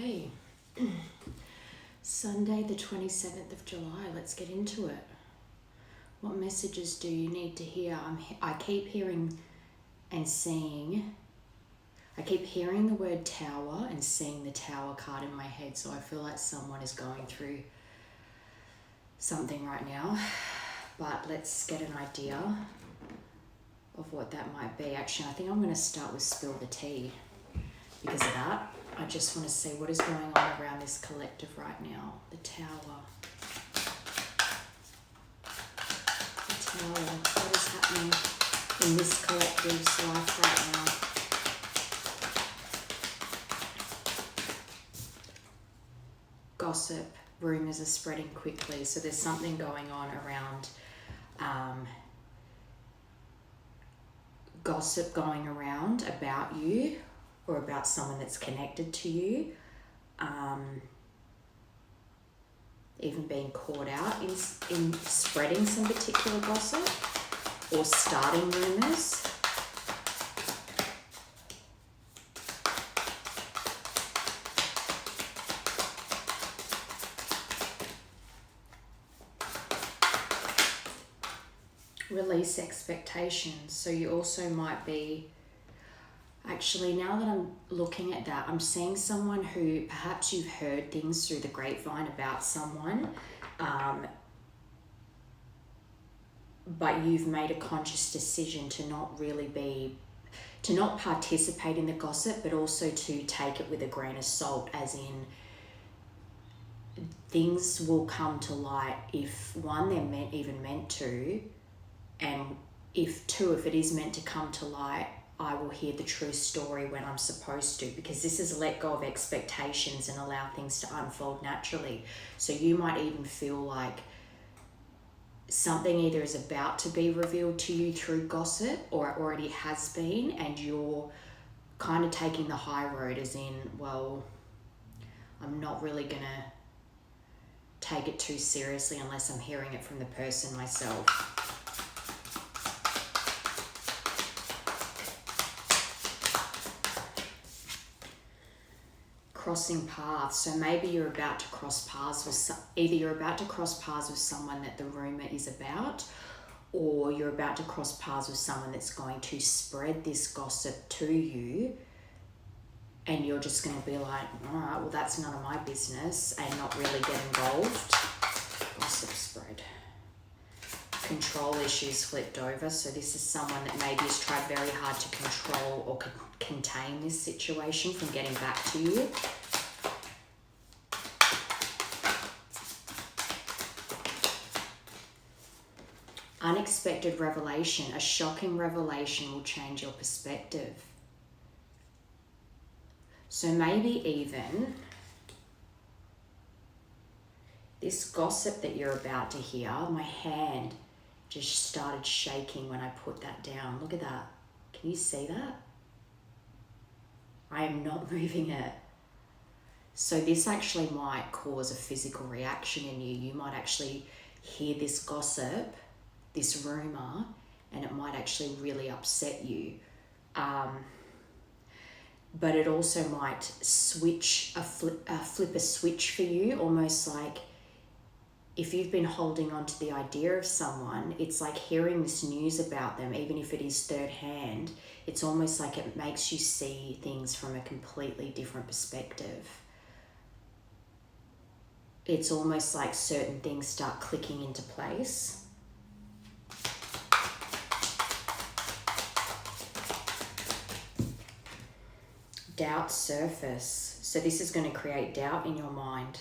Okay. Sunday the 27th of July. Let's get into it. What messages do you need to hear? I keep hearing and seeing. I keep hearing the word tower and seeing the tower card in my head. So I feel like someone is going through something right now. But let's get an idea of what that might be. Actually, I think I'm going to start with spill the tea. Because of that, I just want to see what is going on around this collective right now. The tower. The tower. What is happening in this collective's life right now? Gossip. Rumours are spreading quickly. So there's something going on around gossip going around about you or about someone that's connected to you. Even being caught out in spreading some particular gossip or starting rumours. Release expectations. So you also might be, actually now that I'm looking at that, I'm seeing someone who perhaps you've heard things through the grapevine about someone, but you've made a conscious decision to not participate in the gossip, but also to take it with a grain of salt, as in things will come to light if one, they're meant to, and if two, if it is meant to come to light, I will hear the true story when I'm supposed to, because this is let go of expectations and allow things to unfold naturally. So you might even feel like something either is about to be revealed to you through gossip or it already has been, and you're kind of taking the high road, as in, well, I'm not really going to take it too seriously unless I'm hearing it from the person myself. Crossing paths. So maybe you're about to cross paths with either you're about to cross paths with someone that the rumor is about, or you're about to cross paths with someone that's going to spread this gossip to you, and you're just going to be like, all right, well, that's none of my business, and not really get involved. Gossip spread. Control issues flipped over. So this is someone that maybe has tried very hard to control or contain this situation from getting back to you. Unexpected revelation. A shocking revelation will change your perspective. So maybe even this gossip that you're about to hear, my hand just started shaking when I put that down. Look at that. Can you see that? I am not moving it. So this actually might cause a physical reaction in you. You might actually hear this gossip, this rumor, and it might actually really upset you. But it also might flip a switch for you, almost like if you've been holding on to the idea of someone, it's like hearing this news about them, even if it is third hand, it's almost like it makes you see things from a completely different perspective. It's almost like certain things start clicking into place. Doubt surface. So this is going to create doubt in your mind.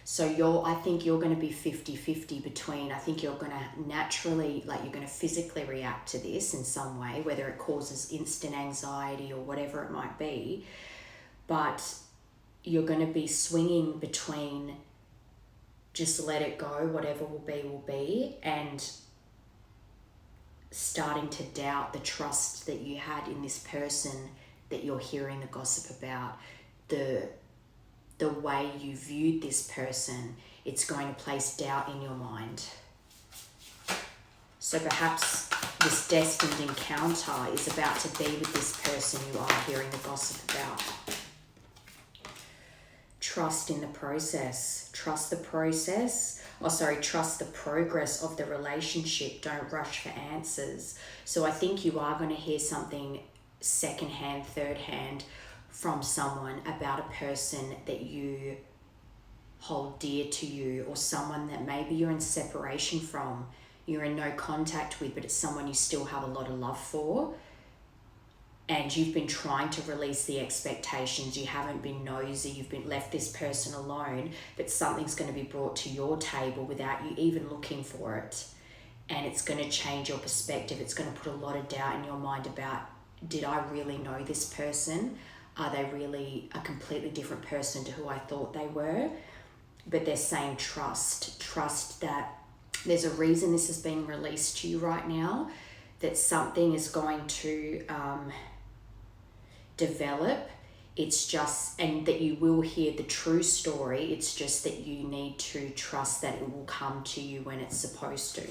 So I think you're going to be 50-50 between, I think you're going to naturally, like you're going to physically react to this in some way, whether it causes instant anxiety or whatever it might be, but you're going to be swinging between just let it go, whatever will be, and starting to doubt the trust that you had in this person that you're hearing the gossip about, the way you viewed this person. It's going to place doubt in your mind. So perhaps this destined encounter is about to be with this person you are hearing the gossip about. trust in the process. Trust the process. Trust the progress of the relationship. Don't rush for answers. So I think you are going to hear something secondhand, third hand from someone about a person that you hold dear to you, or someone that maybe you're in separation from, you're in no contact with, but it's someone you still have a lot of love for. And you've been trying to release the expectations. You haven't been nosy. You've been left this person alone, but something's going to be brought to your table without you even looking for it. And it's going to change your perspective. It's going to put a lot of doubt in your mind about, did I really know this person? Are they really a completely different person to who I thought they were? But they're saying trust. Trust that there's a reason this is being released to you right now, that something is going to develop. It's just, and that you will hear the true story. It's just that you need to trust that it will come to you when it's supposed to.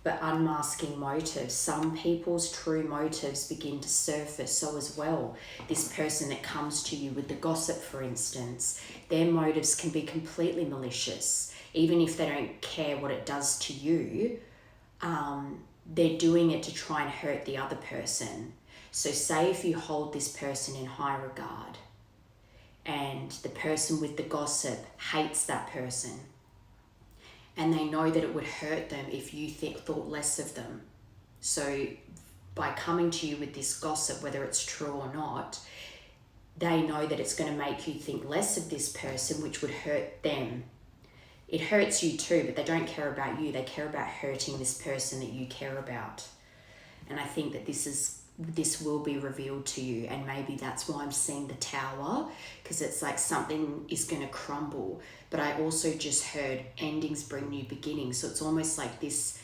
But unmasking motives, some people's true motives begin to surface. So as well, this person that comes to you with the gossip, for instance, their motives can be completely malicious. Even if they don't care what it does to you, they're doing it to try and hurt the other person. So say if you hold this person in high regard and the person with the gossip hates that person, and they know that it would hurt them if you thought less of them. So by coming to you with this gossip, whether it's true or not, they know that it's going to make you think less of this person, which would hurt them. It hurts you too, but they don't care about you. They care about hurting this person that you care about. And I think that this will be revealed to you, and maybe that's why I'm seeing the Tower, because it's like something is going to crumble. But I also just heard endings bring new beginnings, so it's almost like this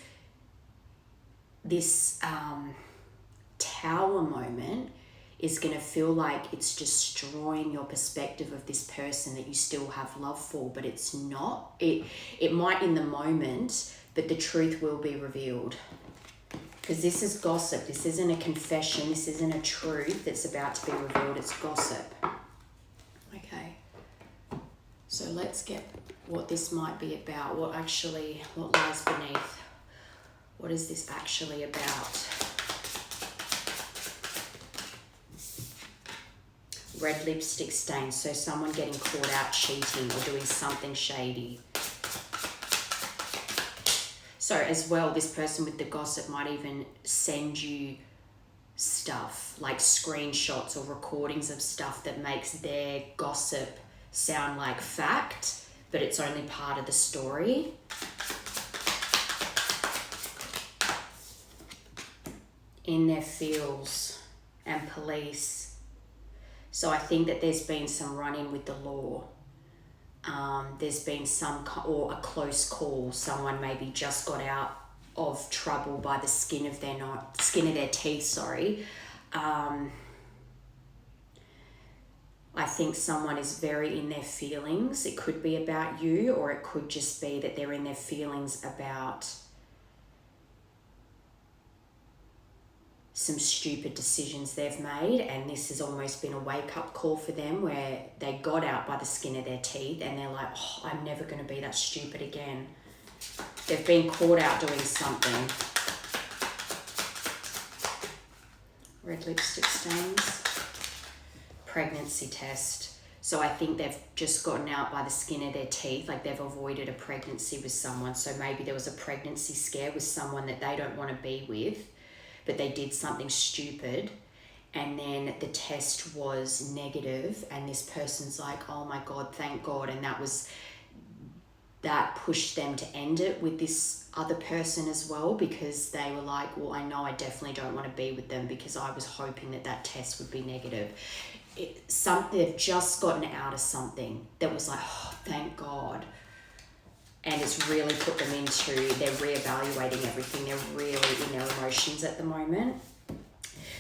Tower moment is going to feel like it's destroying your perspective of this person that you still have love for, but it's not. It might in the moment, but the truth will be revealed. Because this is gossip. This isn't a confession. This isn't a truth that's about to be revealed. It's gossip. Okay. So let's get what this might be about. What lies beneath? What is this actually about? Red lipstick stain. So someone getting caught out cheating or doing something shady. So as well, this person with the gossip might even send you stuff like screenshots or recordings of stuff that makes their gossip sound like fact, but it's only part of the story. In their fields and police. So I think that there's been some run-in with the law. There's been or a close call. Someone maybe just got out of trouble by the skin of their teeth. I think someone is very in their feelings. It could be about you, or it could just be that they're in their feelings about some stupid decisions they've made, and this has almost been a wake-up call for them, where they got out by the skin of their teeth and they're like, oh, I'm never going to be that stupid again. They've been caught out doing something. Red lipstick stains. Pregnancy test. So I think they've just gotten out by the skin of their teeth, like they've avoided a pregnancy with someone. So maybe there was a pregnancy scare with someone that they don't want to be with, but they did something stupid, and then the test was negative, and this person's like, oh my God, thank God. And that pushed them to end it with this other person as well, because they were like, well, I know I definitely don't want to be with them because I was hoping that test would be negative. They've just gotten out of something that was like, oh, thank God. And it's really put them they're reevaluating everything. They're really in their emotions at the moment.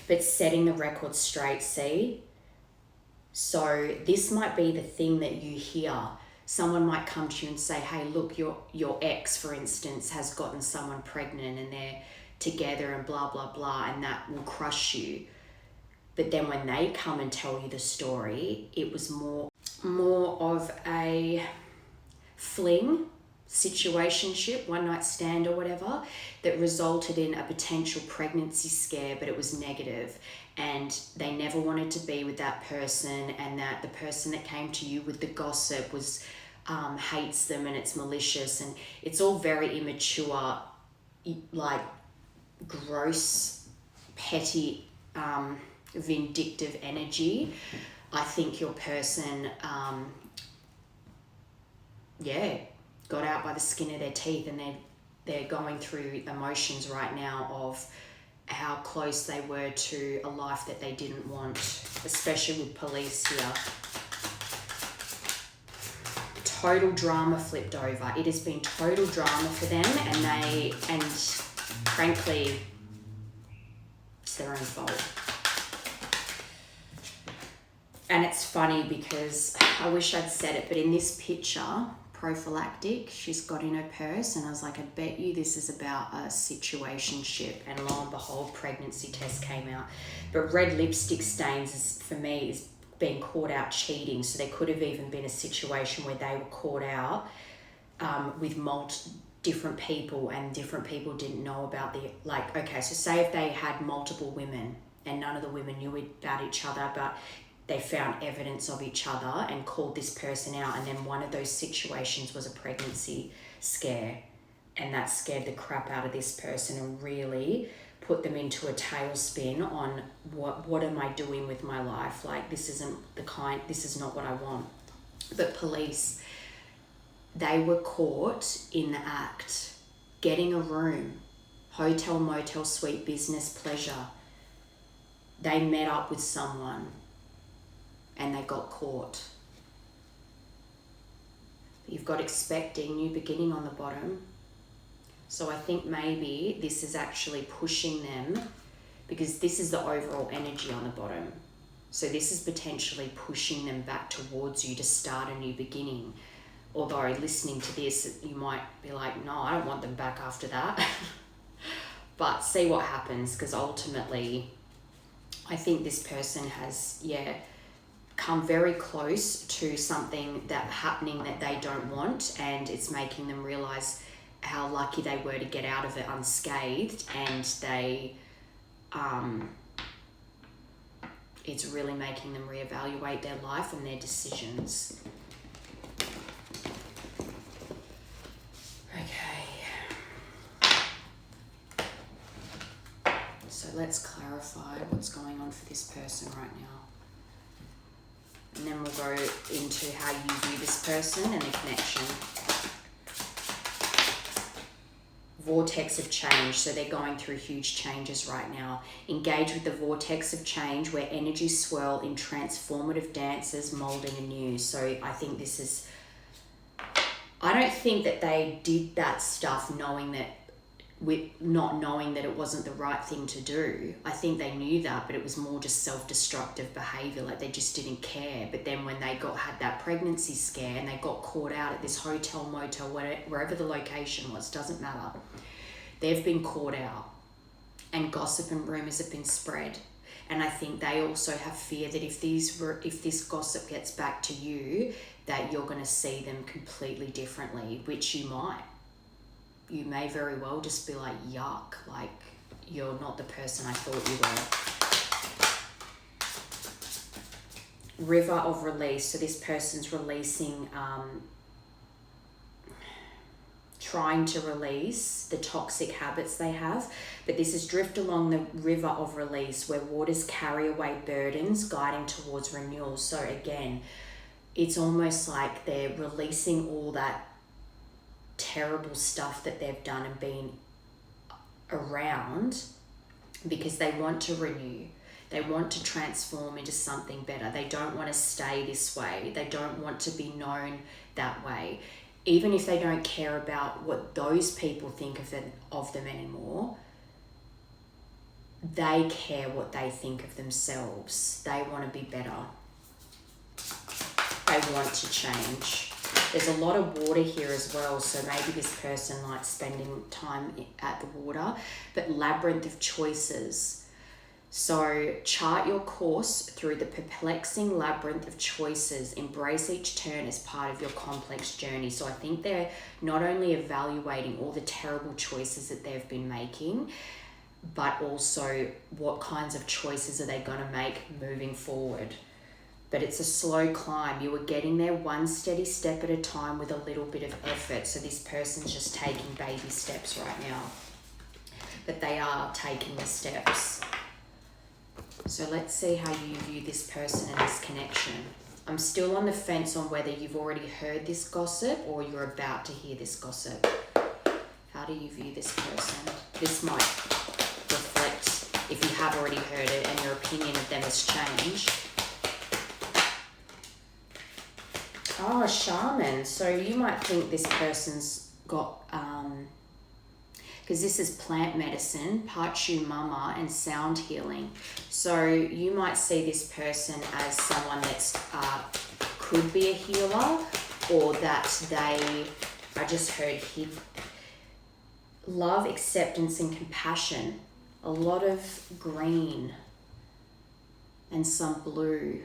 But setting the record straight, see? So this might be the thing that you hear. Someone might come to you and say, hey, look, your ex, for instance, has gotten someone pregnant and they're together and blah, blah, blah, and that will crush you. But then when they come and tell you the story, it was more more of a fling, situationship, one night stand or whatever, that resulted in a potential pregnancy scare, but it was negative, and they never wanted to be with that person, and that the person that came to you with the gossip was hates them, and it's malicious, and it's all very immature, like gross, petty, vindictive energy. I think your person got out by the skin of their teeth, and they're going through emotions right now of how close they were to a life that they didn't want, especially with police here. Total drama flipped over. It has been total drama for them, and frankly, it's their own fault. And it's funny because I wish I'd said it, but in this picture, prophylactic, she's got in her purse, and I was like, I bet you this is about a situationship, and lo and behold, pregnancy test came out. But red lipstick stains, for me, is being caught out cheating, so there could have even been a situation where they were caught out with different people, and different people didn't know about okay, so say if they had multiple women and none of the women knew about each other, but they found evidence of each other and called this person out, and then one of those situations was a pregnancy scare, and that scared the crap out of this person and really put them into a tailspin on what am I doing with my life? Like, this is not what I want. But police, they were caught in the act, getting a room, hotel, motel, suite, business, pleasure. They met up with someone and they got caught. You've got expecting, new beginning on the bottom. So I think maybe this is actually pushing them, because this is the overall energy on the bottom. So this is potentially pushing them back towards you to start a new beginning. Although listening to this, you might be like, no, I don't want them back after that. But see what happens, because ultimately, I think this person has, come very close to something happening that they don't want, and it's making them realize how lucky they were to get out of it unscathed, and it's really making them reevaluate their life and their decisions. Okay. So let's clarify what's going on for this person right now. And then we'll go into how you view this person and the connection. Vortex of change. So they're going through huge changes right now. Engage with the vortex of change, where energies swirl in transformative dances, molding anew. So I think this is... I don't think that they did that stuff not knowing that it wasn't the right thing to do. I think they knew that, but it was more just self-destructive behavior. Like, they just didn't care. But then when they had that pregnancy scare and they got caught out at this hotel, motel, wherever the location was, doesn't matter. They've been caught out, and gossip and rumors have been spread. And I think they also have fear that if this gossip gets back to you, that you're going to see them completely differently, which you might. You may very well just be like, yuck, like, you're not the person I thought you were. River of release. So this person's releasing, trying to release the toxic habits they have. But this is drift along the river of release, where waters carry away burdens, guiding towards renewal. So again, it's almost like they're releasing all that terrible stuff that they've done and been around, because they want to renew. They want to transform into something better. They don't want to stay this way. They don't want to be known that way. Even if they don't care about what those people think of them anymore, they care what they think of themselves. They want to be better. They want to change. There's a lot of water here as well, so maybe this person likes spending time at the water. But labyrinth of choices. So chart your course through the perplexing labyrinth of choices. Embrace each turn as part of your complex journey. So I think they're not only evaluating all the terrible choices that they've been making, but also what kinds of choices are they going to make moving forward. But it's a slow climb. You are getting there one steady step at a time with a little bit of effort. So this person's just taking baby steps right now. But they are taking the steps. So let's see how you view this person and this connection. I'm still on the fence on whether you've already heard this gossip or you're about to hear this gossip. How do you view this person? This might reflect if you have already heard it and your opinion of them has changed. Oh, a shaman. So you might think this person's got, because this is plant medicine, Pachu Mama, and sound healing. So you might see this person as someone that's could be a healer, or that I just heard love, acceptance, and compassion. A lot of green and some blue.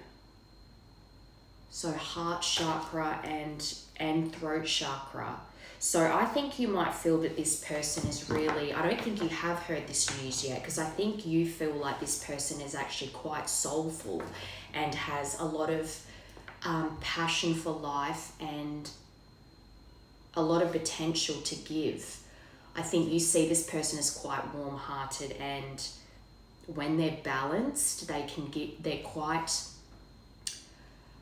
So heart chakra and throat chakra. So I think you might feel that this person is really, I don't think you have heard this news yet, because I think you feel like this person is actually quite soulful and has a lot of passion for life and a lot of potential to give. I think you see this person as quite warm-hearted, and when they're balanced, they're quite,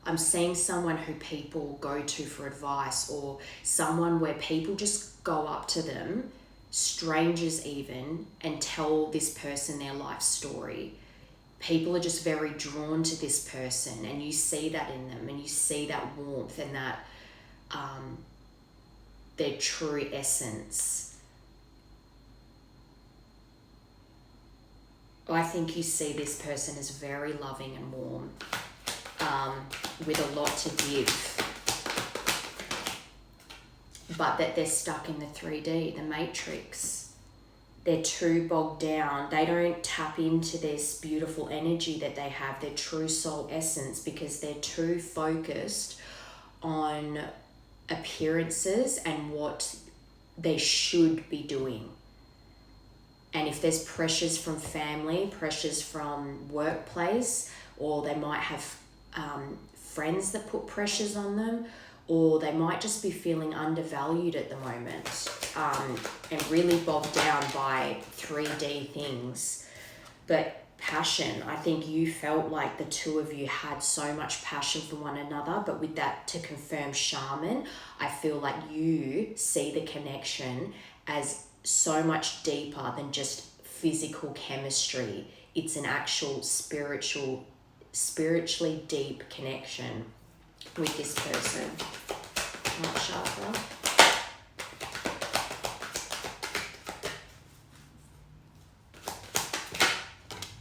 I'm seeing someone who people go to for advice, or someone where people just go up to them, strangers even, and tell this person their life story. People are just very drawn to this person, and you see that in them, and you see that warmth and that their true essence. I think you see this person as very loving and warm. With a lot to give, but that they're stuck in the 3D, the matrix. They're too bogged down. They don't tap into this beautiful energy that they have, their true soul essence, because they're too focused on appearances and what they should be doing. And if there's pressures from family, pressures from workplace, or they might have friends that put pressures on them, or they might just be feeling undervalued at the moment, and really bogged down by 3D things. But passion, I think you felt like the two of you had so much passion for one another, but with that, to confirm shaman, I feel like you see the connection as so much deeper than just physical chemistry. It's an actual spiritually deep connection with this person. Heart chakra.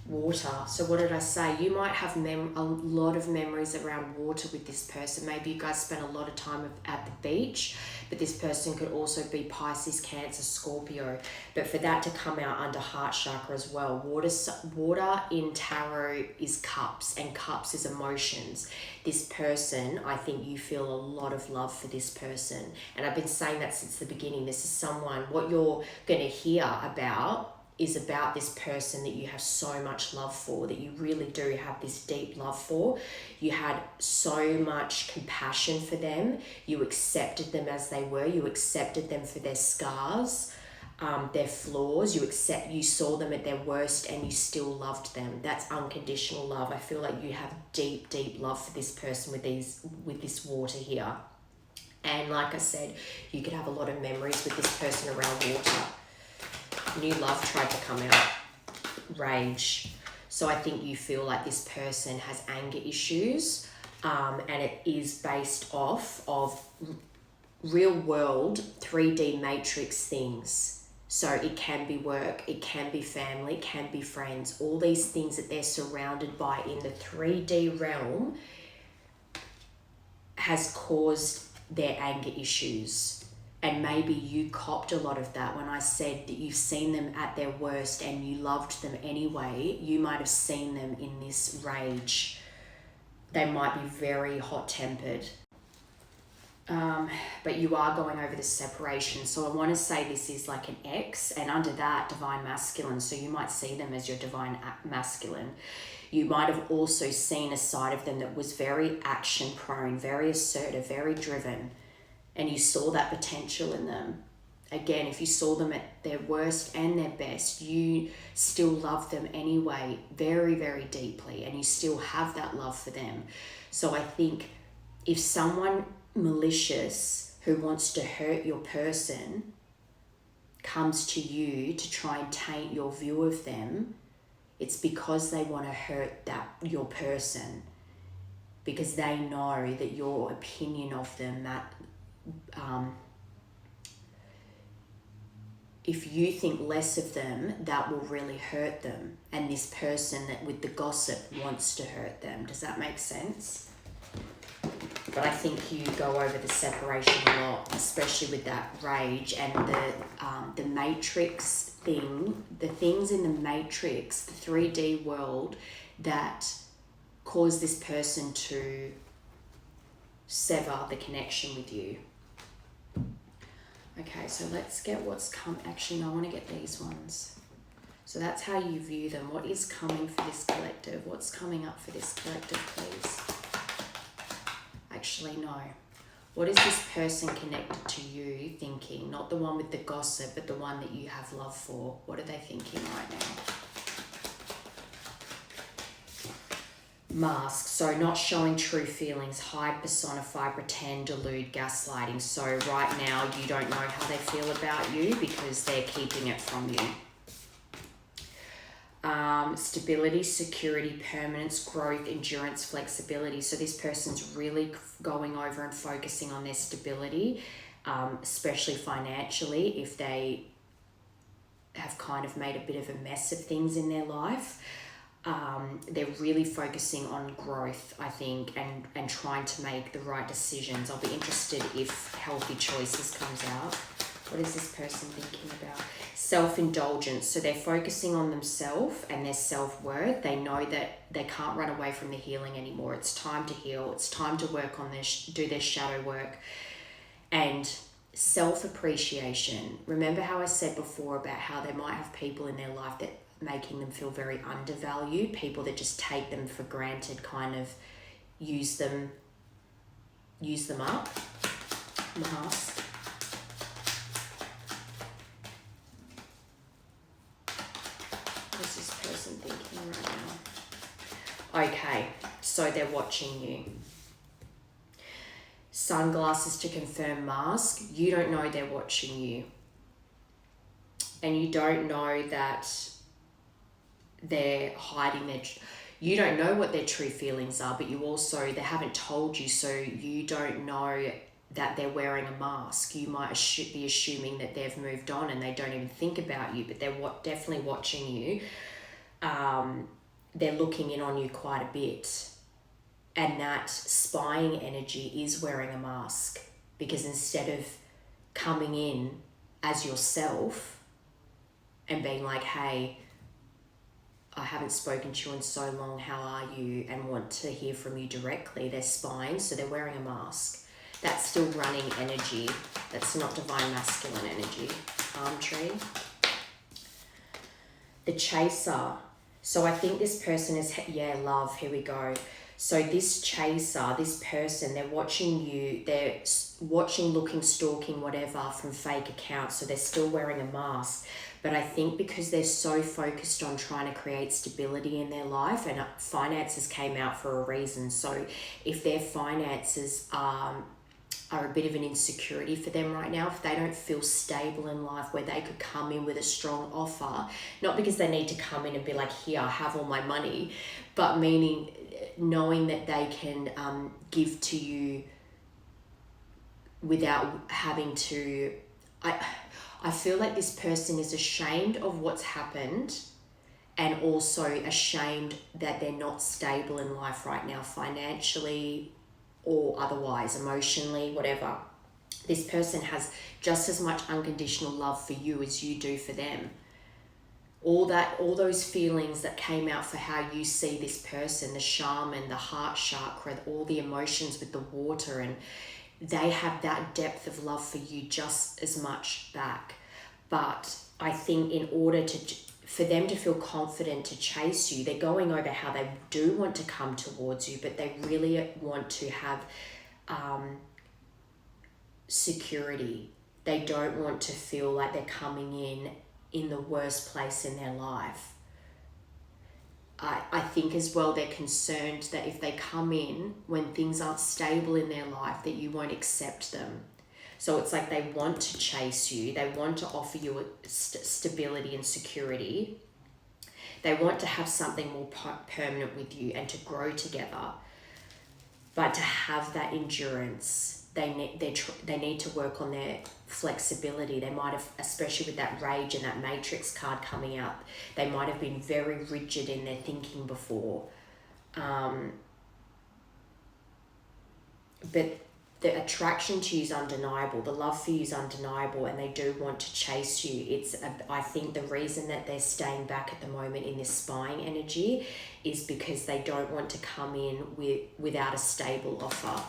Water. So what did I say? You might have a lot of memories around water with this person. Maybe you guys spent a lot of time at the beach, but this person could also be Pisces, Cancer, Scorpio. But for that to come out under heart chakra as well, water in tarot is cups, and cups is emotions. This person, I think you feel a lot of love for this person. And I've been saying that since the beginning. This is someone, what you're going to hear about is about this person that you have so much love for, that you really do have this deep love for. You had so much compassion for them. You accepted them as they were. You accepted them for their scars, their flaws. You saw them at their worst, and you still loved them. That's unconditional love. I feel like you have deep, deep love for this person with this water here. And like I said, you could have a lot of memories with this person around water. New love tried to come out. Rage. So I think you feel like this person has anger issues, and it is based off of real world 3D matrix things. So it can be work, it can be family, it can be friends. All these things that they're surrounded by in the 3D realm has caused their anger issues. And maybe you copped a lot of that when I said that you've seen them at their worst and you loved them anyway. You might have seen them in this rage. They might be very hot-tempered. But you are going over the separation. So I want to say this is like an X, and under that, divine masculine. So you might see them as your divine masculine. You might have also seen a side of them that was very action prone, very assertive, very driven. And you saw that potential in them. Again, if you saw them at their worst and their best, you still love them anyway, very, very deeply, and you still have that love for them. So I think if someone malicious who wants to hurt your person comes to you to try and taint your view of them, it's because they want to hurt your person, because they know that your opinion of them, that if you think less of them, that will really hurt them. And this person that with the gossip wants to hurt them. Does that make sense? But I think you go over the separation a lot, especially with that rage and the matrix thing, the things in the matrix, the 3D world that cause this person to sever the connection with you. Okay, so let's get what's come. Actually, no, I want to get these ones. So that's how you view them. What is coming for this collective? What's coming up for this collective, please? Actually, no. What is this person connected to you thinking? Not the one with the gossip, but the one that you have love for. What are they thinking right now? Mask. So not showing true feelings, hide, personify, pretend, delude, gaslighting. So right now you don't know how they feel about you because they're keeping it from you. Stability, security, permanence, growth, endurance, flexibility. So this person's really going over and focusing on their stability, especially financially, if they have kind of made a bit of a mess of things in their life. They're really focusing on growth, I think, and trying to make the right decisions. I'll be interested if healthy choices comes out. What is this person thinking about? Self-indulgence. So they're focusing on themselves and their self-worth. They know that they can't run away from the healing anymore. It's time to heal. It's time to work on do their shadow work. And self-appreciation. Remember how I said before about how they might have people in their life that making them feel very undervalued, people that just take them for granted, kind of use them up. Mask. What is this person thinking right now? Okay, so they're watching you. Sunglasses to confirm, mask. You don't know they're watching you. And you don't know that they're hiding you don't know what their true feelings are, but they haven't told you, so you don't know that they're wearing a mask. You might be assuming that they've moved on and they don't even think about you, but they're definitely watching you. They're looking in on you quite a bit, and that spying energy is wearing a mask, because instead of coming in as yourself and being like, hey, I haven't spoken to you in so long, how are you, and want to hear from you directly, they're spying, so they're wearing a mask. That's still running energy. That's not divine masculine energy. Palm tree. The chaser. So I think this person is, love, here we go. So this chaser, this person, they're watching you, they're watching, looking, stalking, whatever, from fake accounts, so they're still wearing a mask. But I think because they're so focused on trying to create stability in their life, and finances came out for a reason. So if their finances are a bit of an insecurity for them right now, if they don't feel stable in life where they could come in with a strong offer, not because they need to come in and be like, here, I have all my money, but meaning knowing that they can give to you without having to... I feel like this person is ashamed of what's happened, and also ashamed that they're not stable in life right now, financially or otherwise, emotionally, whatever. This person has just as much unconditional love for you as you do for them. All those feelings that came out for how you see this person, the shaman, the heart chakra, all the emotions with the water, and they have that depth of love for you just as much back. But I think in order for them to feel confident to chase you, they're going over how they do want to come towards you, but they really want to have security. They don't want to feel like they're coming in the worst place in their life. I think as well they're concerned that if they come in when things aren't stable in their life, that you won't accept them. So it's like they want to chase you. They want to offer you stability and security. They want to have something more permanent with you and to grow together. But to have that endurance, they need to work on their flexibility. They might have, especially with that rage and that matrix card coming out, they might have been very rigid in their thinking before. But the attraction to you is undeniable. The love for you is undeniable, and they do want to chase you. I think the reason that they're staying back at the moment in this spying energy is because they don't want to come in without a stable offer.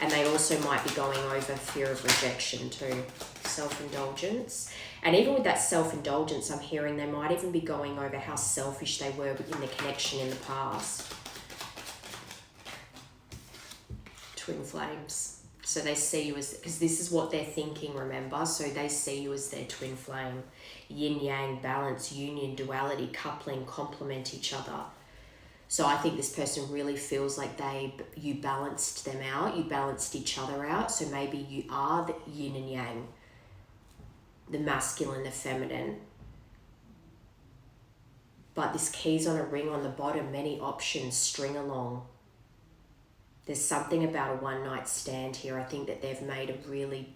And they also might be going over fear of rejection too, self-indulgence. And even with that self-indulgence, I'm hearing they might even be going over how selfish they were in the connection in the past. Twin flames. So they see you as, because this is what they're thinking, remember? So they see you as their twin flame. Yin, yang, balance, union, duality, coupling, complement each other. So I think this person really feels like you balanced them out, you balanced each other out. So maybe you are the yin and yang, the masculine, the feminine. But this key's on a ring on the bottom, many options, string along. There's something about a one night stand here. I think that they've made really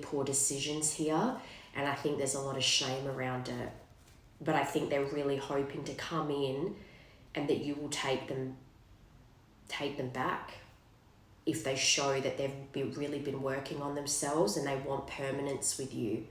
poor decisions here. And I think there's a lot of shame around it. But I think they're really hoping to come in and that you will take them back if they show that they've really been working on themselves and they want permanence with you.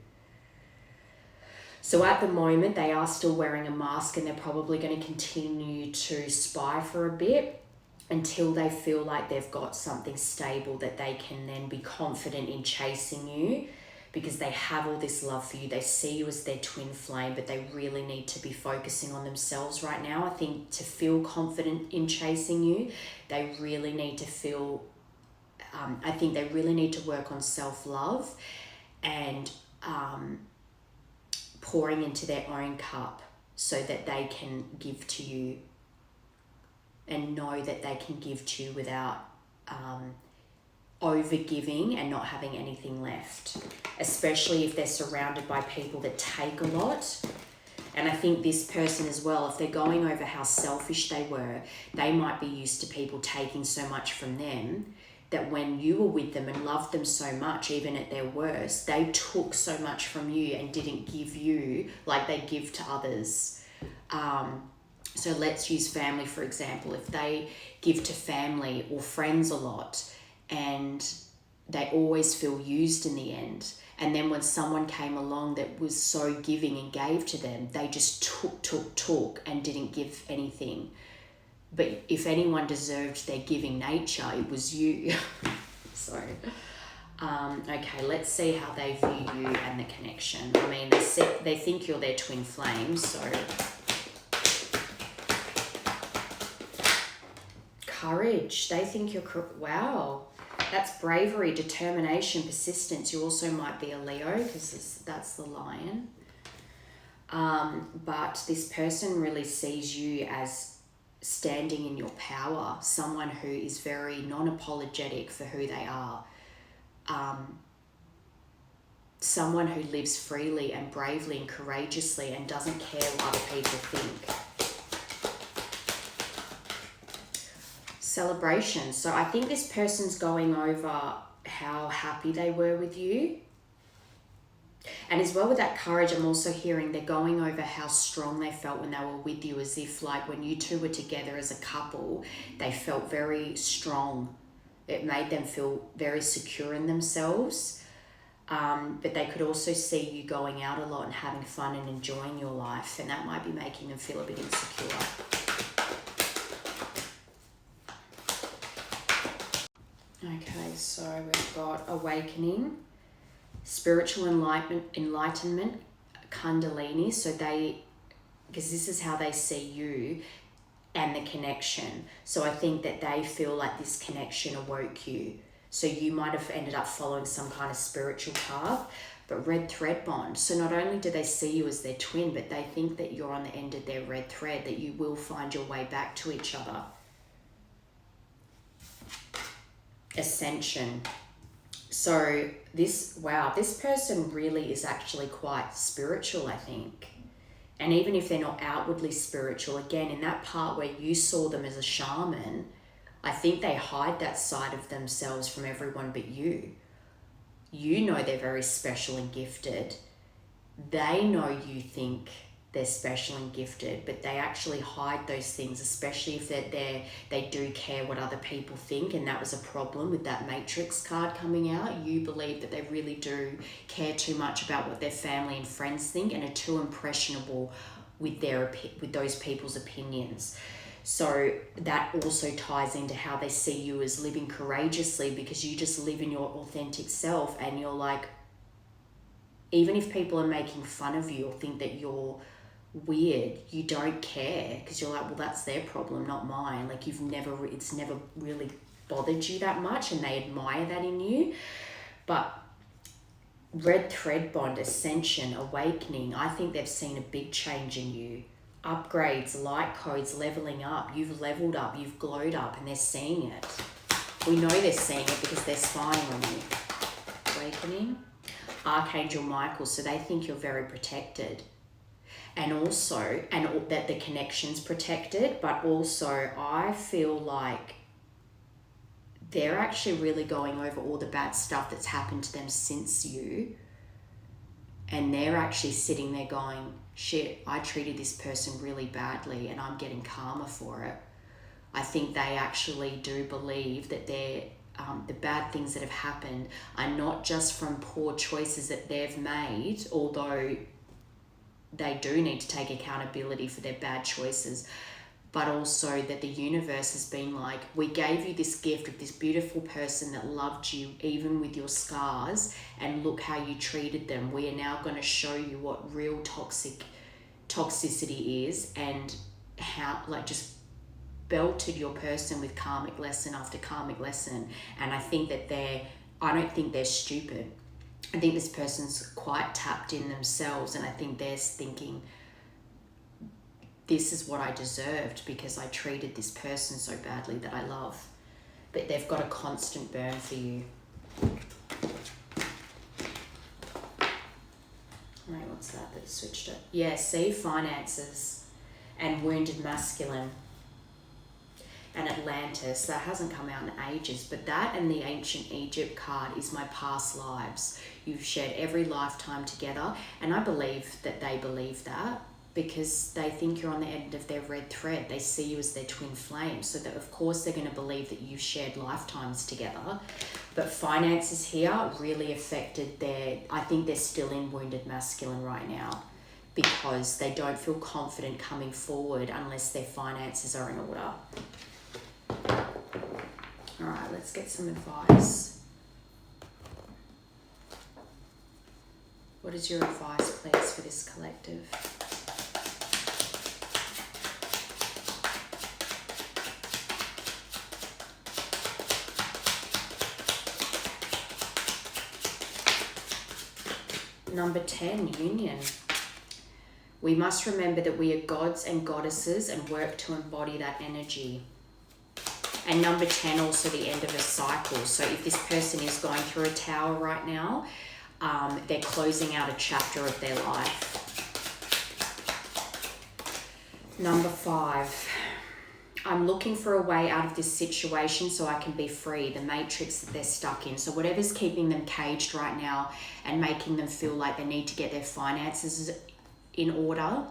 So at the moment, they are still wearing a mask, and they're probably going to continue to spy for a bit until they feel like they've got something stable that they can then be confident in chasing you, because they have all this love for you. They see you as their twin flame, but they really need to be focusing on themselves right now. I think to feel confident in chasing you, they really need to feel, I think they really need to work on self-love and pouring into their own cup so that they can give to you and know that they can give to you without over-giving and not having anything left, especially if they're surrounded by people that take a lot. And I think this person as well, if they're going over how selfish they were, they might be used to people taking so much from them that when you were with them and loved them so much, even at their worst, they took so much from you and didn't give you like they give to others. So let's use family, for example. If they give to family or friends a lot, and they always feel used in the end. And then when someone came along that was so giving and gave to them, they just took and didn't give anything. But if anyone deserved their giving nature, it was you. So, okay, let's see how they view you and the connection. I mean, they think you're their twin flame, so... Courage. They think you're... Wow. That's bravery, determination, persistence. You also might be a Leo because that's the lion. But this person really sees you as standing in your power, someone who is very non-apologetic for who they are. Someone who lives freely and bravely and courageously and doesn't care what other people think. Celebration. So I think this person's going over how happy they were with you. And as well with that courage, I'm also hearing they're going over how strong they felt when they were with you, as if like when you two were together as a couple, they felt very strong. It made them feel very secure in themselves. But they could also see you going out a lot and having fun and enjoying your life, and that might be making them feel a bit insecure. Okay, so we've got awakening, spiritual enlightenment, Kundalini. So because this is how they see you and the connection. So I think that they feel like this connection awoke you. So you might have ended up following some kind of spiritual path. But red thread bond. So not only do they see you as their twin, but they think that you're on the end of their red thread, that you will find your way back to each other. Ascension. So this person really is actually quite spiritual, I think. And even if they're not outwardly spiritual, again, in that part where you saw them as a shaman, I think they hide that side of themselves from everyone but you. You know they're very special and gifted. They know you think they're special and gifted, but they actually hide those things, especially if they do care what other people think. And that was a problem with that Matrix card coming out. You believe that they really do care too much about what their family and friends think and are too impressionable with those people's opinions. So that also ties into how they see you as living courageously, because you just live in your authentic self, and you're like, even if people are making fun of you or think that you're weird, you don't care, because you're like, well, that's their problem, not mine. Like it's never really bothered you that much, and they admire that in you. But red thread bond, ascension, awakening, I think they've seen a big change in you. Upgrades, light codes, leveling up. You've leveled up, you've glowed up, and they're seeing it. We know they're seeing it because they're spying on you. Awakening. Archangel Michael, so they think you're very protected. And that the connection's protected, but also I feel like they're actually really going over all the bad stuff that's happened to them since you. And they're actually sitting there going, shit, I treated this person really badly and I'm getting karma for it. I think they actually do believe that the bad things that have happened are not just from poor choices that they've made, although they do need to take accountability for their bad choices, but also that the universe has been like, we gave you this gift of this beautiful person that loved you even with your scars, and look how you treated them. We are now going to show you what real toxicity is, and how just belted your person with karmic lesson after karmic lesson. And I think that I don't think they're stupid. I think this person's quite tapped in themselves, and I think they're thinking, this is what I deserved because I treated this person so badly that I love. But they've got a constant burn for you. Right, what's that switched it? Yeah, see, finances and wounded masculine. And Atlantis, that hasn't come out in ages, but that and the ancient Egypt card is my past lives. You've shared every lifetime together, and I believe that they believe that, because they think you're on the end of their red thread. They see you as their twin flame, so that of course they're going to believe that you've shared lifetimes together. But finances here really affected I think they're still in wounded masculine right now, because they don't feel confident coming forward unless their finances are in order. All right, let's get some advice. What is your advice, please, for this collective? Number 10, union. We must remember that we are gods and goddesses and work to embody that energy. And number 10, also the end of a cycle. So if this person is going through a tower right now, they're closing out a chapter of their life. Number 5, I'm looking for a way out of this situation so I can be free, the matrix that they're stuck in. So whatever's keeping them caged right now and making them feel like they need to get their finances in order,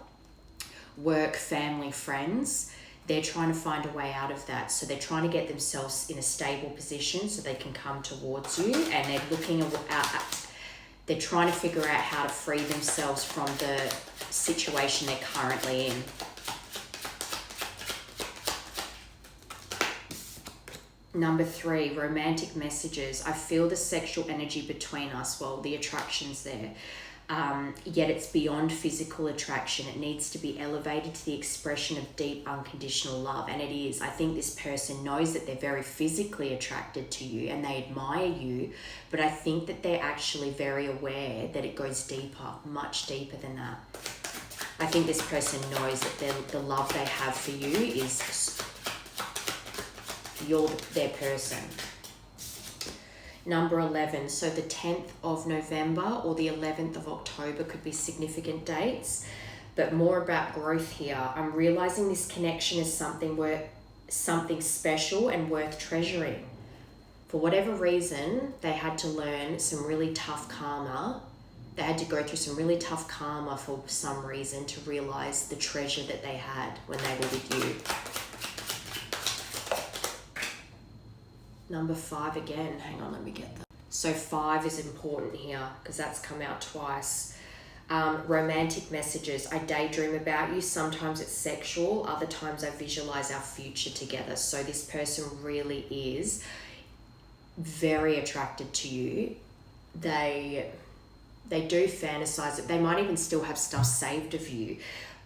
work, family, friends, they're trying to find a way out of that. So they're trying to get themselves in a stable position so they can come towards you, and they're looking at, they're trying to figure out how to free themselves from the situation they're currently in. Number 3, romantic messages. I feel the sexual energy between us. Well, the attraction's there. Yet it's beyond physical attraction. It needs to be elevated to the expression of deep, unconditional love. And it is. I think this person knows that they're very physically attracted to you and they admire you, but I think that they're actually very aware that it goes deeper, much deeper than that. I think this person knows that the love they have for you is you're their person. Number 11, so the 10th of November or the 11th of October could be significant dates, but more about growth here. I'm realizing this connection is something special and worth treasuring. For whatever reason, they had to learn some really tough karma. They had to go through some really tough karma for some reason to realize the treasure that they had when they were with you. Number 5 again, hang on, let me get that. So 5 is important here because that's come out twice. Romantic messages. I daydream about you. Sometimes it's sexual, other times I visualize our future together. So this person really is very attracted to you. They do fantasize it. They might even still have stuff saved of you.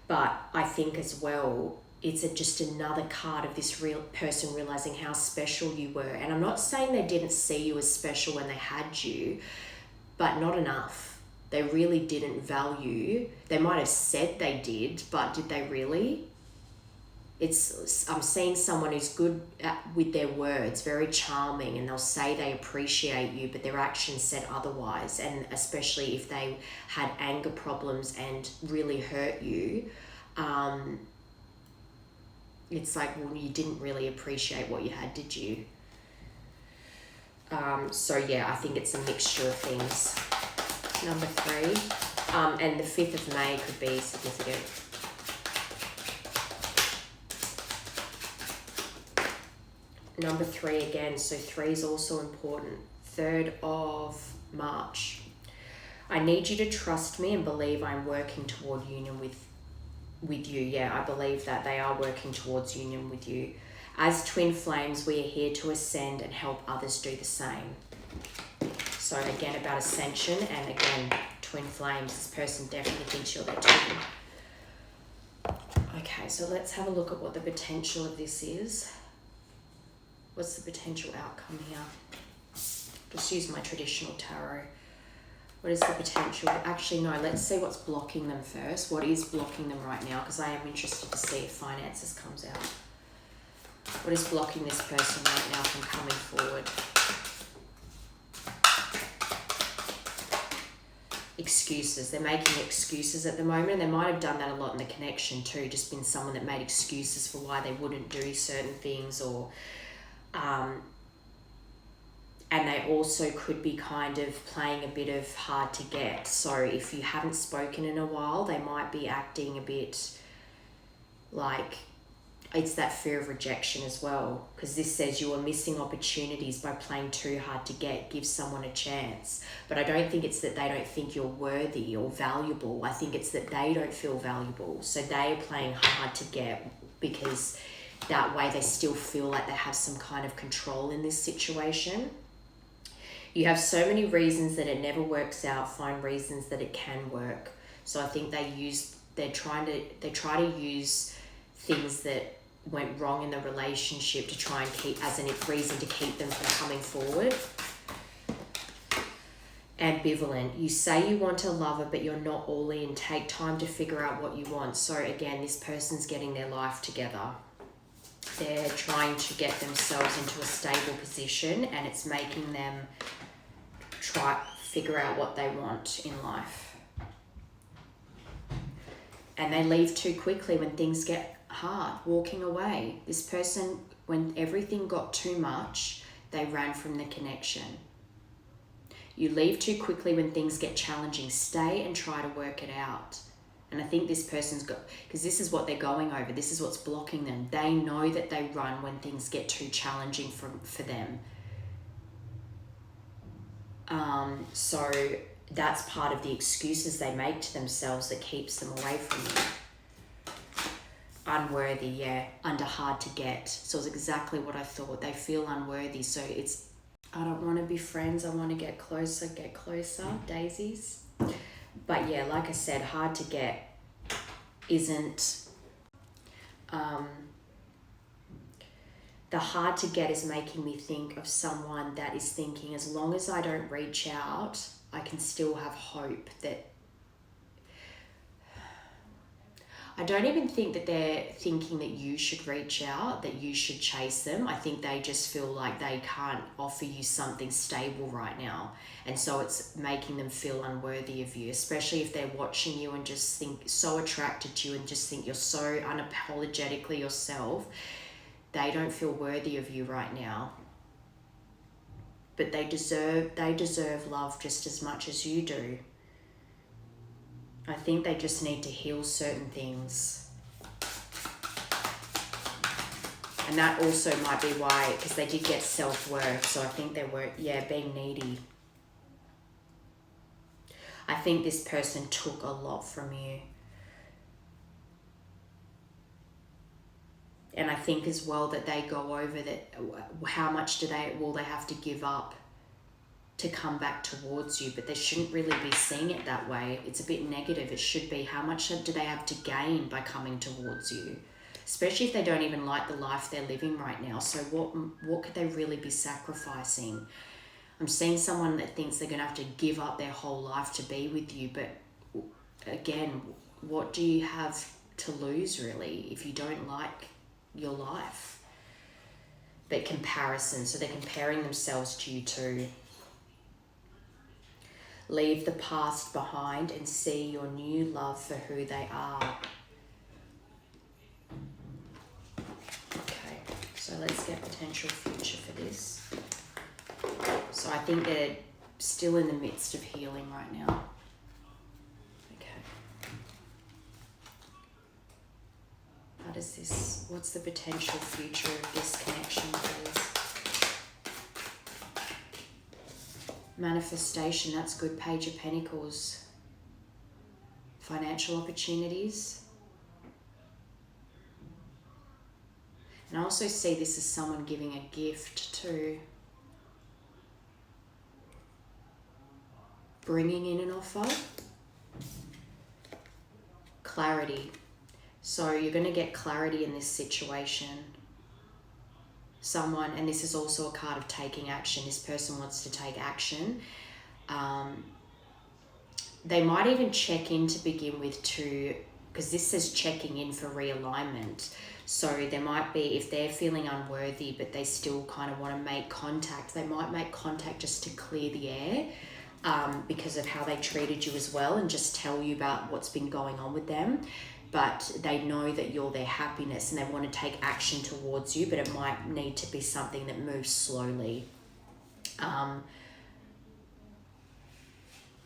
But I think as well, it's just another card of this real person realizing how special you were. And I'm not saying they didn't see you as special when they had you, but not enough. They really didn't value. They might have said they did, but did they really? I'm seeing someone who's good with their words, very charming, and they'll say they appreciate you, but their actions said otherwise. And especially if they had anger problems and really hurt you, it's like, well, you didn't really appreciate what you had, did you? So yeah, I think it's a mixture of things. Number 3, and the 5th of May could be significant. Number 3 again, so 3 is also important. 3rd of March. I need you to trust me and believe I'm working toward union with you. Yeah, I believe that they are working towards union with you. As twin flames, we are here to ascend and help others do the same. So again, about ascension, and again, twin flames. This person definitely thinks you're their twin. Okay, so let's have a look at what the potential of this is. What's the potential outcome here? Just use my traditional tarot. What is the potential? Actually, no, let's see what's blocking them first. What is blocking them right now? Because I am interested to see if finances comes out. What is blocking this person right now from coming forward? Excuses. They're making excuses at the moment. They might have done that a lot in the connection too. Just been someone that made excuses for why they wouldn't do certain things, or and they also could be kind of playing a bit of hard to get. So if you haven't spoken in a while, they might be acting a bit like it's that fear of rejection as well. Because this says you are missing opportunities by playing too hard to get. Give someone a chance. But I don't think it's that they don't think you're worthy or valuable. I think it's that they don't feel valuable. So they are playing hard to get because that way they still feel like they have some kind of control in this situation. You have so many reasons that it never works out. Find reasons that it can work. So I think they try to use things that went wrong in the relationship to try and keep as a reason to keep them from coming forward. Ambivalent. You say you want a lover, but you're not all in. Take time to figure out what you want. So again, this person's getting their life together. They're trying to get themselves into a stable position, and it's making them figure out what they want in life. And they leave too quickly when things get hard, walking away. This person, when everything got too much, they ran from the connection. You leave too quickly when things get challenging. Stay and try to work it out. And I think this person's got, because this is what they're going over, this is what's blocking them. They know that they run when things get too challenging for them. So that's part of the excuses they make to themselves that keeps them away from you. Unworthy, yeah, under hard to get. So it's exactly what I thought. They feel unworthy. So it's, I don't want to be friends. I want to get closer, daisies. But yeah, like I said, hard to get isn't, the hard to get is making me think of someone that is thinking, as long as I don't reach out, I can still have hope that, I don't even think that they're thinking that you should reach out, that you should chase them. I think they just feel like they can't offer you something stable right now. And so it's making them feel unworthy of you, especially if they're watching you and just think so attracted to you and just think you're so unapologetically yourself. They don't feel worthy of you right now. But they deserve love just as much as you do. I think they just need to heal certain things. And that also might be why, because they did get self-worth. So I think they were, being needy. I think this person took a lot from you. And I think as well that they go over that, how much will they have to give up to come back towards you, but they shouldn't really be seeing it that way. It's a bit negative. It should be, how much do they have to gain by coming towards you? Especially if they don't even like the life they're living right now. So what could they really be sacrificing? I'm seeing someone that thinks they're going to have to give up their whole life to be with you, but again, what do you have to lose really if you don't like your life? But comparison, so they're comparing themselves to you too. Leave the past behind and see your new love for who they are. Okay, so let's get potential future for this. So I think they're still in the midst of healing right now. Okay. What's the potential future of this connection, please? Manifestation, that's good. Page of Pentacles. Financial opportunities. And I also see this as someone giving a gift too. Bringing in an offer. Clarity. So you're going to get clarity in this situation. Someone, and this is also a card of taking action. This person wants to take action. They might even check in to begin with too, because this says checking in for realignment. So there might be, if they're feeling unworthy, but they still kind of want to make contact, they might make contact just to clear the air because of how they treated you as well, and just tell you about what's been going on with them. But they know that you're their happiness and they want to take action towards you, but it might need to be something that moves slowly.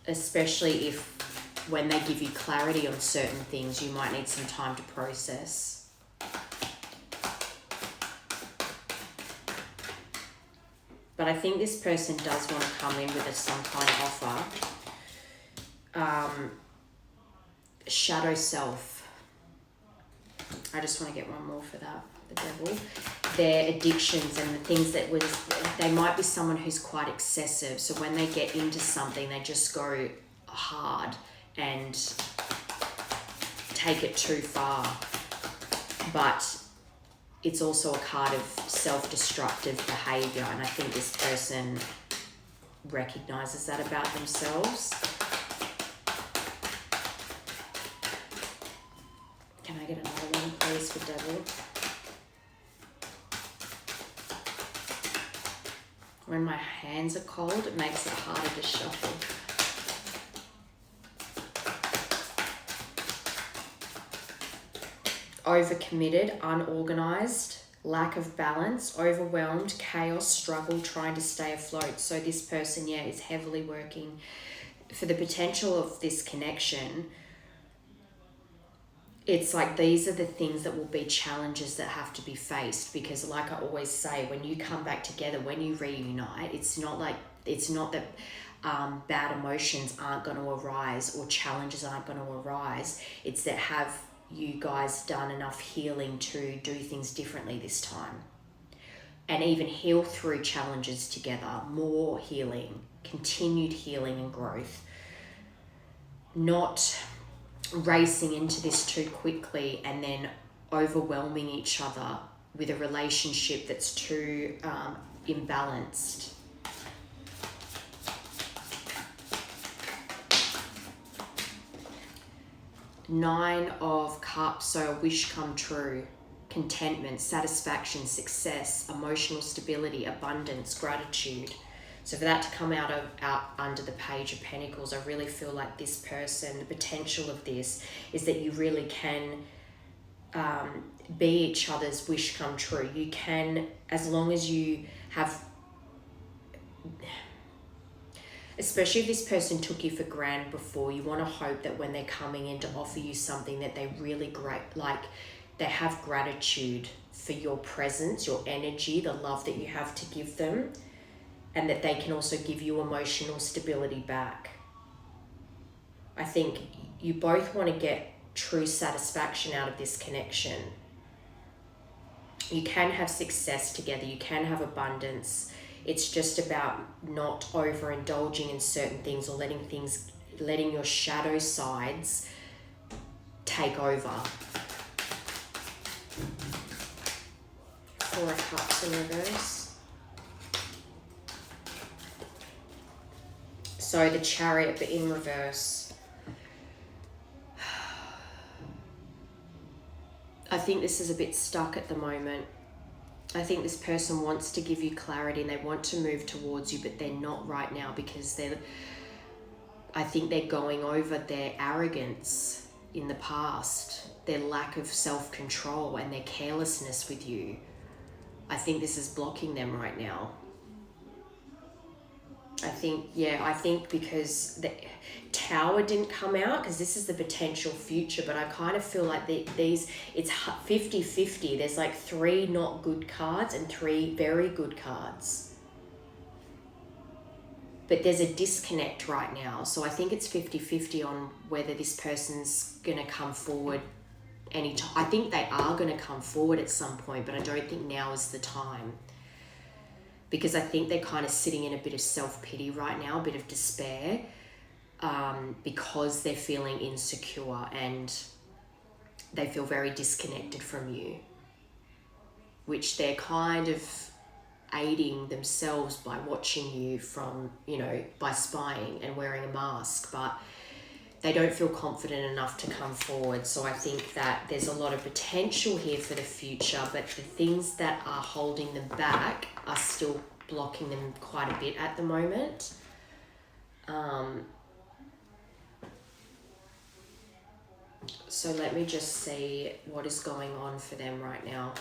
Especially if when they give you clarity on certain things, you might need some time to process. But I think this person does want to come in with some kind of offer. Shadow self. I just want to get one more for that, the devil. Their addictions and the things that they might be someone who's quite excessive. So when they get into something, they just go hard and take it too far. But it's also a card of self-destructive behavior. And I think this person recognizes that about themselves. Can I get another one, please, for devil? When my hands are cold, it makes it harder to shuffle. Overcommitted, unorganized, lack of balance, overwhelmed, chaos, struggle, trying to stay afloat. So this person, is heavily working for the potential of this connection. it's like these are the things that will be challenges that have to be faced, because like I always say, when you come back together, when you reunite, it's not that bad emotions aren't going to arise or challenges aren't going to arise. It's that have you guys done enough healing to do things differently this time, and even heal through challenges together, more healing, continued healing and growth, not racing into this too quickly and then overwhelming each other with a relationship that's too imbalanced. Nine of Cups, so a wish come true, contentment, satisfaction, success, emotional stability, abundance, gratitude. So for that to come out under the Page of Pentacles, I really feel like this person, the potential of this is that you really can be each other's wish come true. You can, as long as you have, especially if this person took you for granted before, you want to hope that when they're coming in to offer you something that they really they have gratitude for your presence, your energy, the love that you have to give them, and that they can also give you emotional stability back. I think you both want to get true satisfaction out of this connection. You can have success together, you can have abundance. It's just about not overindulging in certain things or letting your shadow sides take over. Four of Cups in reverse. So the Chariot, but in reverse. I think this is a bit stuck at the moment. I think this person wants to give you clarity and they want to move towards you, but they're not right now because I think they're going over their arrogance in the past, their lack of self-control and their carelessness with you. I think this is blocking them right now. I think because the Tower didn't come out, because this is the potential future, but I kind of feel like it's 50-50. There's like 3 not good cards and 3 very good cards. But there's a disconnect right now. So I think it's 50-50 on whether this person's going to come forward anytime. I think they are going to come forward at some point, but I don't think now is the time. Because I think they're kind of sitting in a bit of self-pity right now, a bit of despair, because they're feeling insecure and they feel very disconnected from you, which they're kind of aiding themselves by watching you from, by spying and wearing a mask, but they don't feel confident enough to come forward. So I think that there's a lot of potential here for the future, but the things that are holding them back are still blocking them quite a bit at the moment. So let me just see what is going on for them right now.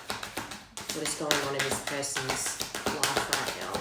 What is going on in this person's life right now?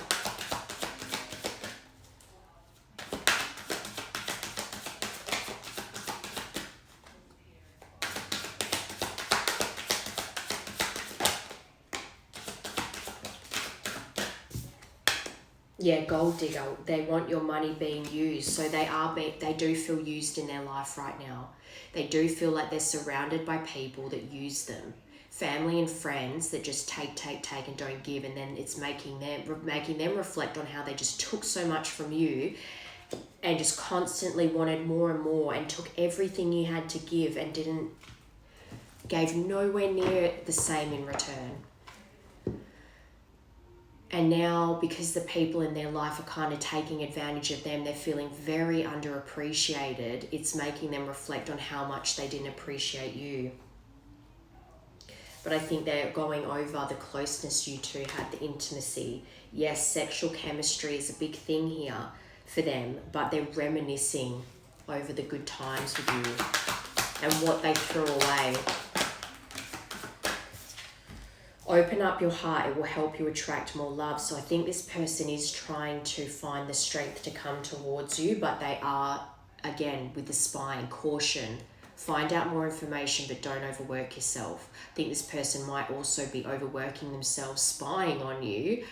Yeah, gold digger. They want your money being used. So they do feel used in their life right now. They do feel like they're surrounded by people that use them. Family and friends that just take and don't give, and then it's making them reflect on how they just took so much from you and just constantly wanted more and more and took everything you had to give and gave nowhere near the same in return. And now, because the people in their life are kind of taking advantage of them, they're feeling very underappreciated. It's making them reflect on how much they didn't appreciate you. But I think they're going over the closeness you two had, the intimacy. Yes, sexual chemistry is a big thing here for them, but they're reminiscing over the good times with you and what they threw away. Open up your heart, it will help you attract more love. So I think this person is trying to find the strength to come towards you, but they are, again, with the spine, caution, Find out more information, but don't overwork yourself. I think this person might also be overworking themselves, spying on you,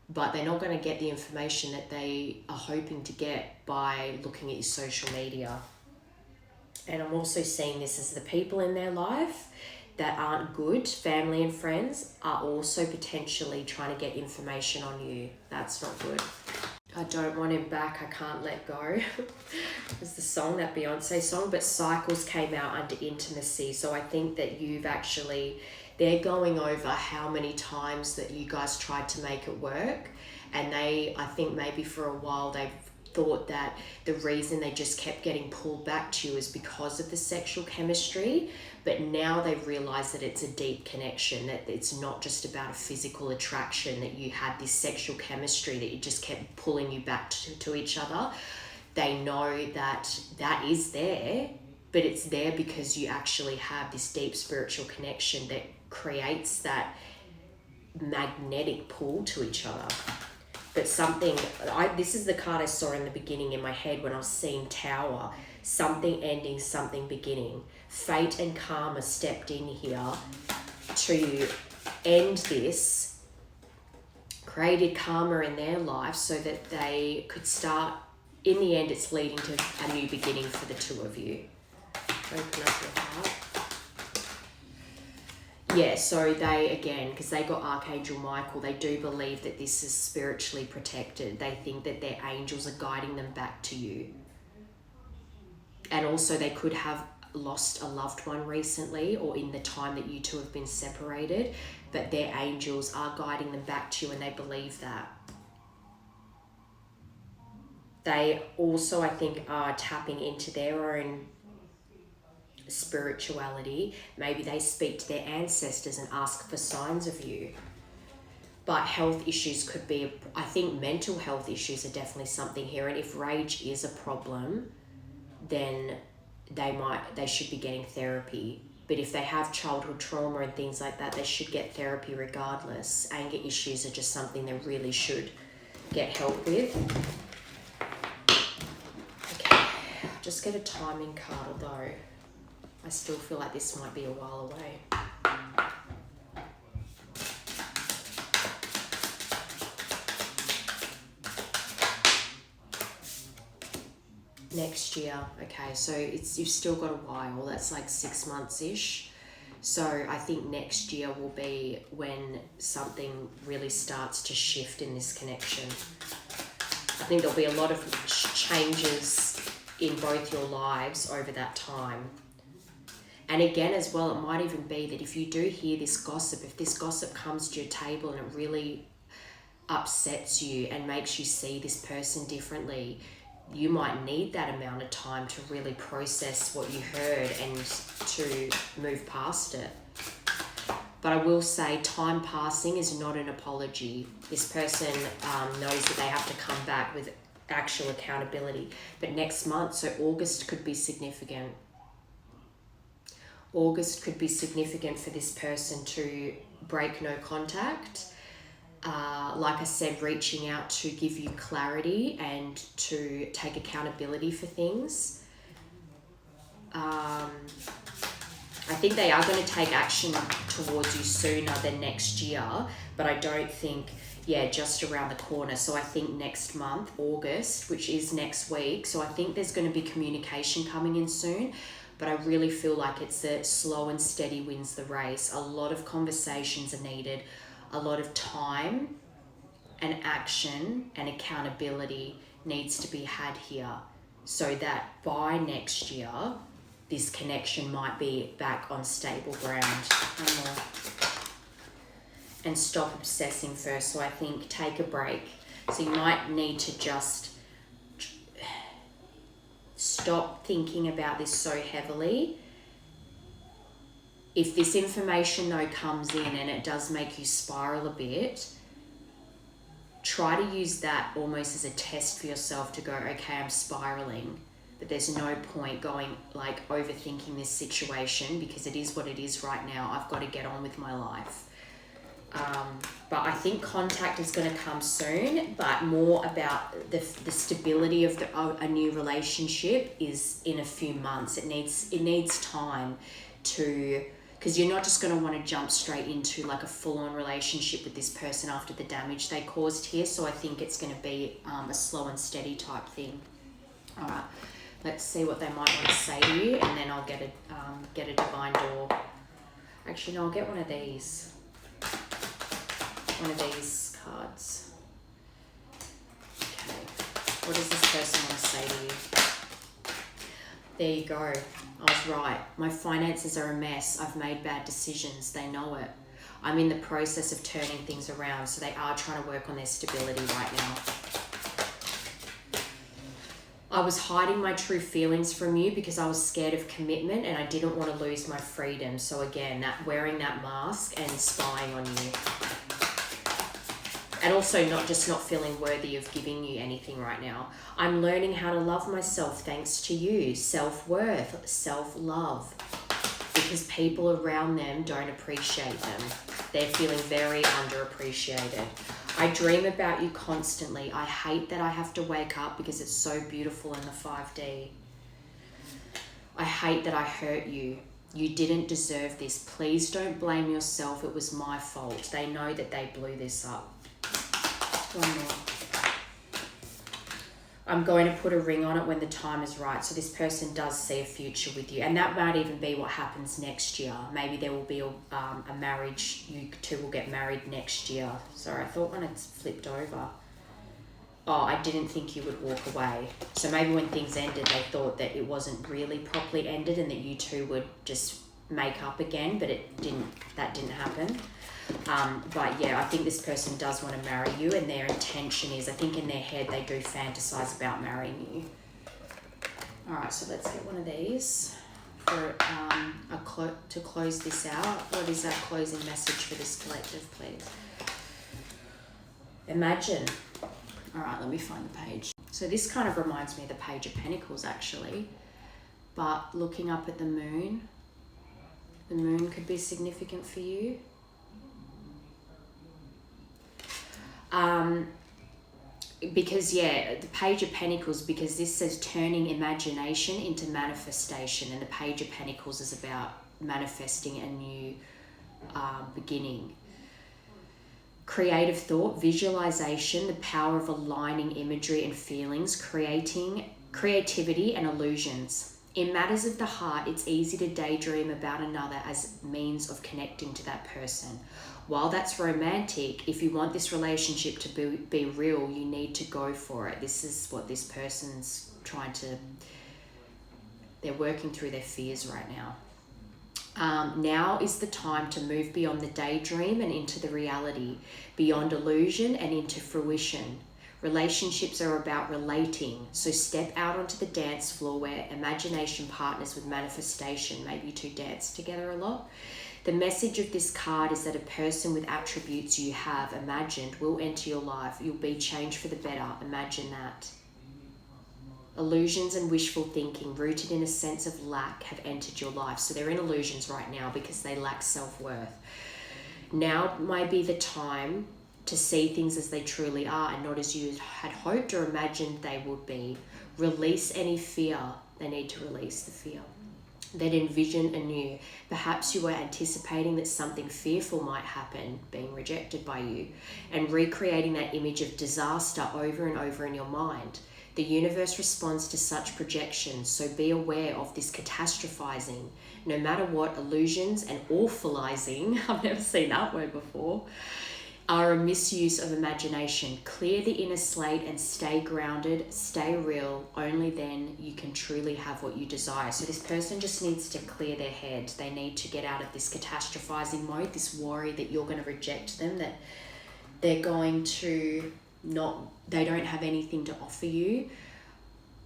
but they're not going to get the information that they are hoping to get by looking at your social media. And I'm also seeing this as the people in their life that aren't good, family and friends, are also potentially trying to get information on you. That's not good. I don't want him back, I can't let go. It's the song, that Beyonce song, but Cycles came out under intimacy. So I think that they're going over how many times that you guys tried to make it work. And I think maybe for a while they've thought that the reason they just kept getting pulled back to you is because of the sexual chemistry. But now they've realized that it's a deep connection, that it's not just about a physical attraction, that you had this sexual chemistry that you just kept pulling you back to each other. They know that is there, but it's there because you actually have this deep spiritual connection that creates that magnetic pull to each other. But this is the card I saw in the beginning in my head when I was seeing Tower. Something ending, something beginning. Fate and karma stepped in here to end this, created karma in their life so that they could start. In the end, it's leading to a new beginning for the two of you. Open up your heart. Yeah, so they, again, because they got Archangel Michael, they do believe that this is spiritually protected. They think that their angels are guiding them back to you. And also they could have lost a loved one recently or in the time that you two have been separated, but their angels are guiding them back to you and they believe that. They also, I think, are tapping into their own spirituality. Maybe they speak to their ancestors and ask for signs of you. But health issues could be, I think mental health issues are definitely something here. And if rage is a problem, then they should be getting therapy. But if they have childhood trauma and things like that, they should get therapy regardless. Anger issues are just something they really should get help with. Okay, just get a timing card, although I still feel like this might be a while away. Next year, okay, so you've still got a while. That's like 6 months-ish. So I think next year will be when something really starts to shift in this connection. I think there'll be a lot of changes in both your lives over that time. And again, as well, it might even be that if you do hear this gossip, if this gossip comes to your table and it really upsets you and makes you see this person differently, you might need that amount of time to really process what you heard and to move past it. But I will say time passing is not an apology. This person knows that they have to come back with actual accountability. But next month, so August could be significant. August could be significant for this person to break no contact. Like I said, reaching out to give you clarity and to take accountability for things. I think they are going to take action towards you sooner than next year, but I don't think, just around the corner. So I think next month, August, which is next week, so I think there's going to be communication coming in soon, but I really feel like it's that slow and steady wins the race. A lot of conversations are needed, a lot of time and action and accountability needs to be had here so that by next year, this connection might be back on stable ground. And stop obsessing first. So I think take a break. So you might need to just stop thinking about this so heavily. If this information though comes in and it does make you spiral a bit, try to use that almost as a test for yourself to go, okay, I'm spiraling, but there's no point going like overthinking this situation because it is what it is right now. I've got to get on with my life. But I think contact is going to come soon, but more about the stability of a new relationship is in a few months. It needs time to, because you're not just going to want to jump straight into like a full-on relationship with this person after the damage they caused here. So I think it's going to be a slow and steady type thing. All right, let's see what they might want to say to you, and then I'll get a divine door. Actually, no, I'll get one of these. One of these cards. Okay, what does this person want to say to you? There you go. I was right. My finances are a mess. I've made bad decisions. They know it. I'm in the process of turning things around, so they are trying to work on their stability right now. I was hiding my true feelings from you because I was scared of commitment and I didn't want to lose my freedom. So again, that wearing that mask and spying on you. And also not feeling worthy of giving you anything right now. I'm learning how to love myself thanks to you. Self-worth, self-love. Because people around them don't appreciate them. They're feeling very underappreciated. I dream about you constantly. I hate that I have to wake up because it's so beautiful in the 5D. I hate that I hurt you. You didn't deserve this. Please don't blame yourself. It was my fault. They know that they blew this up. One more. I'm going to put a ring on it when the time is right. So this person does see a future with you. And that might even be what happens next year. Maybe there will be a marriage. You two will get married next year. Sorry, I thought when it's flipped over. Oh, I didn't think you would walk away. So maybe when things ended, they thought that it wasn't really properly ended and that you two would just make up again. But that didn't happen. But yeah, I think this person does want to marry you, and their intention is, I think in their head they do fantasize about marrying you. Alright, so let's get one of these for to close this out. What is that closing message for this collective, please? Imagine. Alright, let me find the page. So this kind of reminds me of the Page of Pentacles actually, but looking up at the moon could be significant for you. Because yeah, the Page of Pentacles, because this says turning imagination into manifestation, and the Page of Pentacles is about manifesting a new beginning. Creative thought, visualization, the power of aligning imagery and feelings, creating creativity and illusions. In matters of the heart, it's easy to daydream about another as means of connecting to that person. While that's romantic, if you want this relationship to be real, you need to go for it. This is what this person's they're working through their fears right now. Now is the time to move beyond the daydream and into the reality, beyond illusion and into fruition. Relationships are about relating, so step out onto the dance floor where imagination partners with manifestation. Maybe you two dance together a lot. The message of this card is that a person with attributes you have imagined will enter your life. You'll be changed for the better. Imagine that. Illusions and wishful thinking rooted in a sense of lack have entered your life. So they're in illusions right now because they lack self-worth. Now might be the time to see things as they truly are and not as you had hoped or imagined they would be. Release any fear. They need to release the fear. Then envision anew. Perhaps you were anticipating that something fearful might happen, being rejected by you, and recreating that image of disaster over and over in your mind. The universe responds to such projections, so be aware of this catastrophizing. No matter what, illusions and awfulizing, I've never seen that word before, are a misuse of imagination. Clear the inner slate and stay grounded, stay real. Only then you can truly have what you desire. So this person just needs to clear their head. They need to get out of this catastrophizing mode, this worry that you're going to reject them, that they're going to they don't have anything to offer you.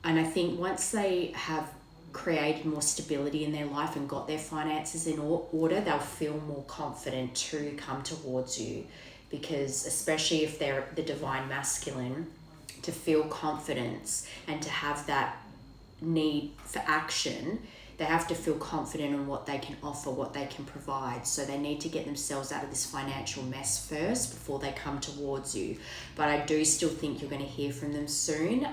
And I think once they have created more stability in their life and got their finances in order, they'll feel more confident to come towards you. Because especially if they're the divine masculine, to feel confidence and to have that need for action, they have to feel confident in what they can offer, what they can provide. So they need to get themselves out of this financial mess first before they come towards you. But I do still think you're going to hear from them soon.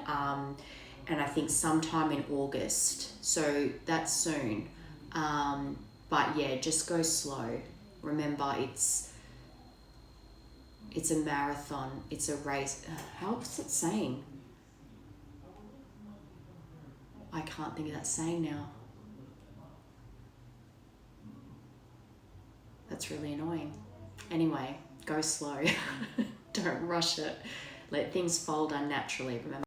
And I think sometime in August. So that's soon. But yeah, just go slow. Remember, it's a marathon. It's a race. How's it saying? I can't think of that saying now. That's really annoying. Anyway, go slow. Don't rush it. Let things fold unnaturally. Remember.